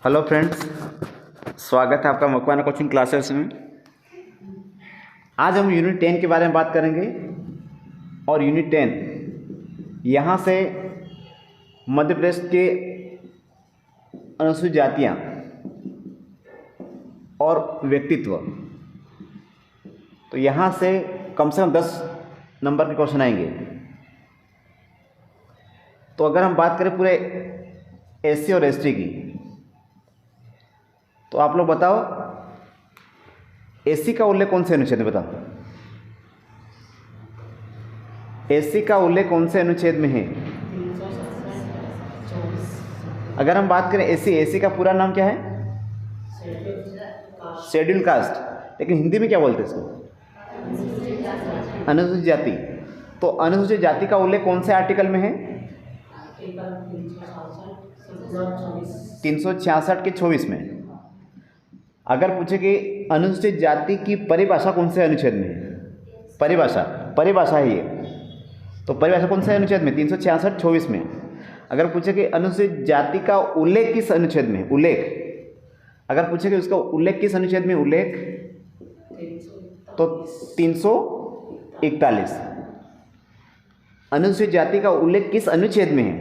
Hello friends, स्वागत है आपका मकवाना कोचिंग क्लासेस में। आज हम यूनिट 10 के बारे में बात करेंगे और यूनिट 10 यहाँ से मध्य प्रदेश के अनुसूचित जातियाँ और व्यक्तित्व, तो यहाँ से कम 10 नंबर के क्वेश्चन आएंगे। तो अगर हम बात करें पूरे एससी और एसटी की, तो आप लोग बताओ एससी का उल्लेख कौन से अनुच्छेद में, बताओ एससी का उल्लेख कौन से अनुच्छेद में है। अगर हम बात करें एससी का पूरा नाम क्या है? Schedule caste. लेकिन हिंदी में क्या बोलते हैं इसको? अनुसूचित जाति। तो अनुसूचित जाति का उल्लेख कौन से आर्टिकल में है? 366 के 24 में। अगर पूछे कि अनुसूचित जाति की परिभाषा कौन से अनुच्छेद में है? परिभाषा है ये, तो परिभाषा कौन से अनुच्छेद में? 366-24 में। अगर पूछे कि अनुसूचित जाति का उल्लेख किस अनुच्छेद में? अगर पूछे कि उसका उल्लेख किस अनुच्छेद में उल्लेख, तो 341। अनुसूचित जाति का उल्लेख किस अनुच्छेद में है?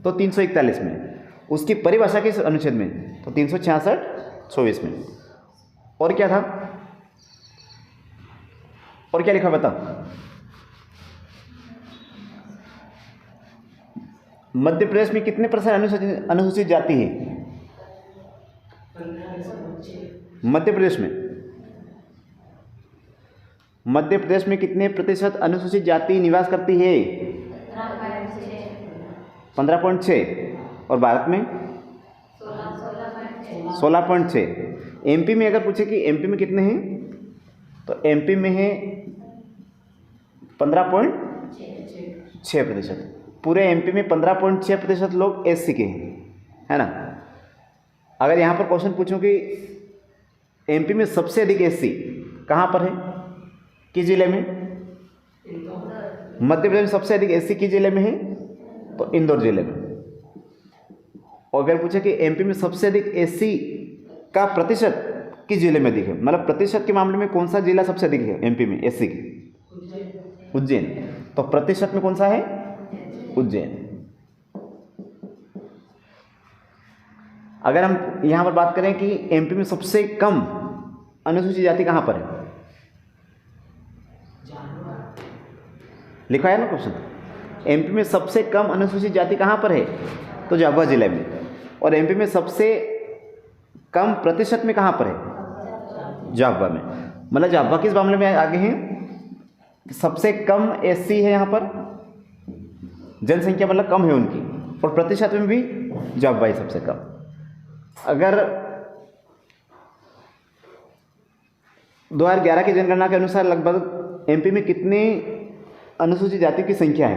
तो 341 में। उसकी परिभाषा किस अनुच्छेद में? तो 366-24 में। और क्या था, और क्या लिखा बता? मध्य प्रदेश में कितने % अनुसूचित जाति है? मध्य प्रदेश में कितने प्रतिशत अनुसूचित जाति निवास करती है? 15.6। और भारत में 16.6। एमपी में अगर पूछे कि एमपी में कितने हैं, तो एमपी में है 15.6%। पूरे एमपी में 15.6% लोग एससी के हैं, है ना। अगर यहाँ पर क्वेश्चन पूछूं कि एमपी में सबसे अधिक एससी कहाँ पर है, किस जिले में? मध्य प्रदेश में सबसे अधिक एससी किस जिले में है? तो इंदौर जिले में। और अगर पूछे कि एमपी में सबसे अधिक एससी का प्रतिशत किस जिले में अधिक है, मतलब प्रतिशत के मामले में कौन सा जिला सबसे अधिक है एमपी में एससी की? उज्जैन। तो प्रतिशत में कौन सा है? उज्जैन। अगर हम यहां पर बात करें कि एमपी में सबसे कम अनुसूचित जाति कहां पर है, लिखा है ना क्वेश्चन। एमपी में सबसे कम अनुसूचित जाति कहां पर है? तो झाबुआ जिले में। और एमपी में सबसे कम प्रतिशत में कहां पर है? झाबुआ में। मतलब झाबुआ किस मामले में आगे हैं? सबसे कम एससी है यहाँ पर, जनसंख्या मतलब कम है उनकी, और प्रतिशत में भी झाबुआ ही सबसे कम। अगर 2011 की जनगणना के अनुसार लगभग एमपी में कितने अनुसूचित जाति की संख्या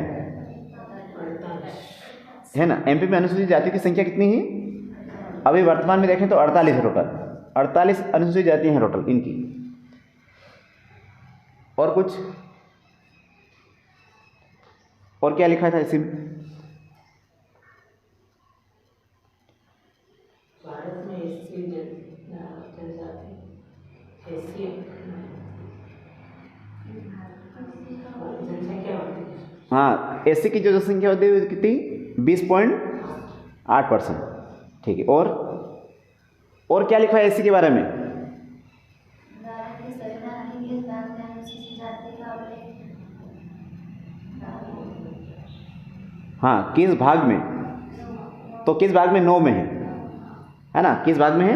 है ना? एमपी में अनुसूचित जाति की संख्या कितनी है? अभी वर्तमान में देखें तो 48 है टोटल। 48 अनुसूचित जाति हैं टोटल इनकी। और कुछ, और क्या लिखा था इसी में? भारत में एससी जनजाति हाँ, एससी की जो जनसंख्या होती है कितनी? 20.8%। ठीक है। और क्या लिखा है एससी के बारे में? हाँ, किस भाग में? तो किस भाग में? 9 में है ना। किस भाग में है?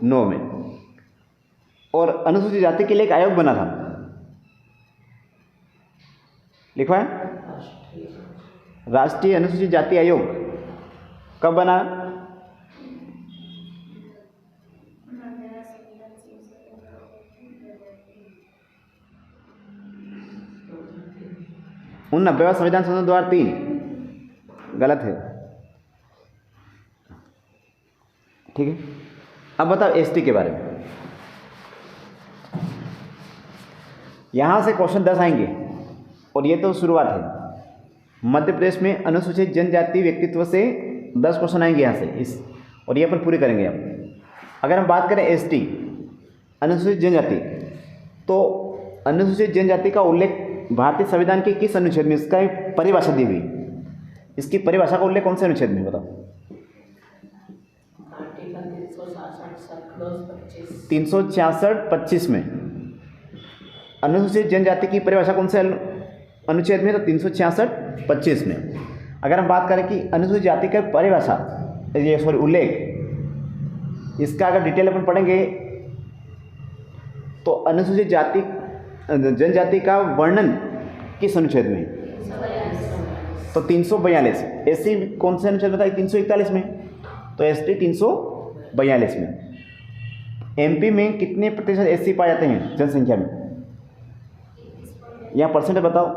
9 में। और अनुसूचित जाति के लिए एक आयोग बना था, लिखा है राष्ट्रीय अनुसूचित जाति आयोग। कब बना? उन 90वां संविधान संशोधन 2003। गलत है, ठीक है। अब बताओ एसटी के बारे में। यहां से क्वेश्चन 10 आएंगे, और ये तो शुरुआत है। मध्य प्रदेश में अनुसूचित जनजाति व्यक्तित्व से 10 क्वेश्चन आएंगे यहाँ से। इस और ये अपन पूरी करेंगे अब। अगर हम बात करें ST अनुसूचित जनजाति, तो अनुसूचित जनजाति का उल्लेख भारतीय संविधान के किस अनुच्छेद में, इसका एक परिभाषा दी हुई, इसकी परिभाषा का उल्लेख कौन से अनुच्छेद में बताओ? आर्टिकल 366 366-25 में अनुसूचित जनजाति की परिभाषा कौन से अनुच्छेद में? तो 366-25 में। अगर हम बात करें कि अनुसूचित जाति का परिभाषा, ये सॉरी उल्लेख, इसका अगर डिटेल अपन पढ़ेंगे तो अनुसूचित जाति जनजाति का वर्णन किस अनुच्छेद में? तो 342। SC कौन से अनुच्छेद में था? 341 में। तो ST 342 में। MP में कितने प्रतिशत SC पाए जाते हैं जनसंख्या में? यहाँ परसेंटेज बताओ।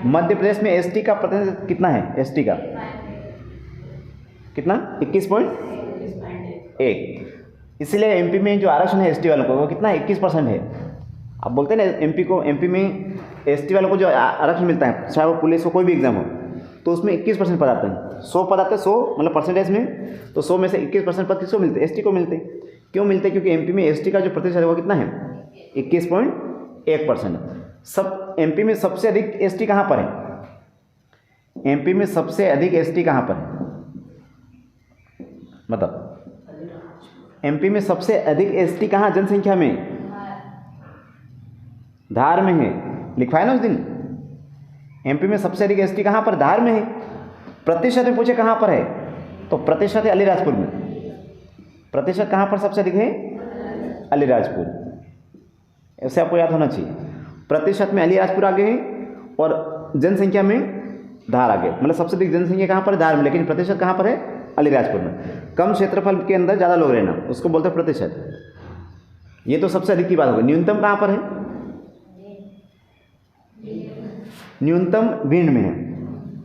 मध्य प्रदेश में ST का प्रतिशत कितना है? ST का कितना? 21.1। इसलिए MP में जो आरक्षण है ST वालों को वो कितना है? 21% है। आप बोलते हैं ना MP में ST वालों को जो आरक्षण मिलता है, चाहे वो पुलिस हो कोई भी एग्जाम हो, तो उसमें 21% पद आते हैं। 100 पद आते हैं, 100 मतलब परसेंटेज में, तो 100 में से 21% पद किसको मिलते हैं? ST को मिलते हैं। क्यों मिलते हैं? क्योंकि MP में ST का जो प्रतिशत है वो कितना है? 21.1%। सब MP में सबसे अधिक ST कहाँ पर है? MP में सबसे अधिक ST कहाँ पर है मतलब? MP में सबसे अधिक ST कहाँ जनसंख्या में? धार में है। लिखवाया ना उस दिन। MP में सबसे अधिक ST कहाँ पर? धार में है। प्रतिशत में पूछे कहाँ पर है, तो प्रतिशत है अलीराजपुर में। प्रतिशत कहाँ पर सबसे अधिक है? अलीराजपुर। ऐसे आपको याद होना चाहिए। प्रतिशत में अलीराजपुर आगे है और जनसंख्या में धार आगे। मतलब सबसे अधिक जनसंख्या कहाँ पर है? धार में, लेकिन प्रतिशत कहाँ पर है? अलीराजपुर में। कम क्षेत्रफल के अंदर ज़्यादा लोग रहना, उसको बोलते हैं प्रतिशत। ये तो सबसे अधिक की बात होगी। न्यूनतम कहाँ पर है? न्यूनतम भिंड में है।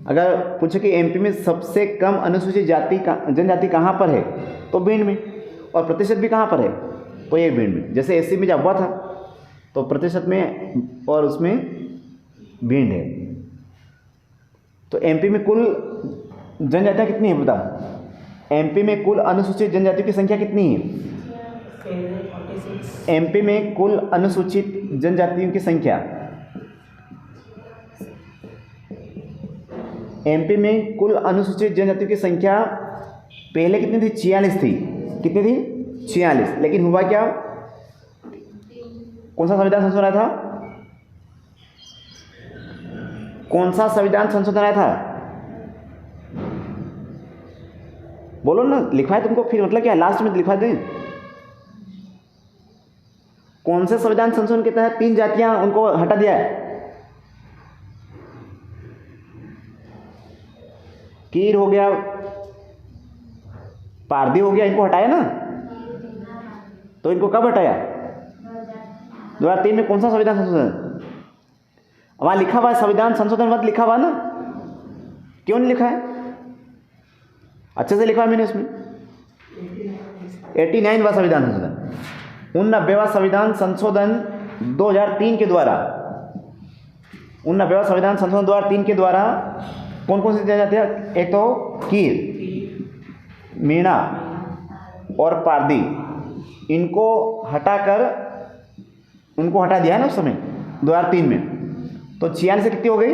अगर पूछे कि MP में सबसे कम अनुसूचित जाति का जनजाति कहाँ पर है, तो भिंड में। और प्रतिशत भी कहाँ पर है? तो ये भिंड में। जैसे SC में जब हुआ था तो प्रतिशत में और उसमें भिंड है। तो MP में कुल जनजातियाँ कितनी है बता? MP में कुल अनुसूचित जनजातियों की संख्या कितनी है? 46। MP में कुल अनुसूचित जनजातियों की संख्या, MP में कुल अनुसूचित जनजातियों की संख्या पहले कितनी थी? 46 थी। कितनी थी? 46। लेकिन हुआ क्या? कौन सा संविधान संशोधन आया था? कौन सा संविधान संशोधन आया था? बोलो ना, लिखवाए तुमको फिर मतलब क्या लास्ट में लिखवा दें। कौन से संविधान संशोधन के तहत 3 जातियां उनको हटा दिया है? कीर हो गया, पारदी हो गया, इनको हटाया ना। तो इनको कब हटाया? 2003 में। कौन सा संविधान संशोधन? वहां लिखा हुआ है संविधान संशोधन मत लिखा हुआ ना, क्यों नहीं लिखा है? अच्छे से लिखा है मैंने उसमें। 89वां संविधान संशोधन, 89वां संविधान संशोधन 2003 के द्वारा, 89वां संविधान संशोधन 2003 के द्वारा कौन कौन सी जनजातियाँ? एक तो कीर, मीणा और पारदी, इनको हटाकर उनको हटा दिया है ना उस समय 2003 में। तो 46 से कितनी हो गई?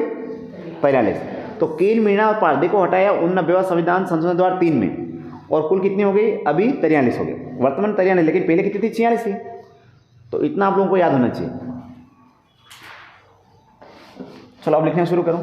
43। तो कीर, मीणा और पारदी को हटाया 89वां संविधान संशोधन 2003 में, और कुल कितनी हो गई? अभी 43 हो गई। वर्तमान 43, लेकिन पहले कितनी थी? 46 थी। तो इतना आप लोगों को याद होना चाहिए। चलो अब लिखना शुरू करो।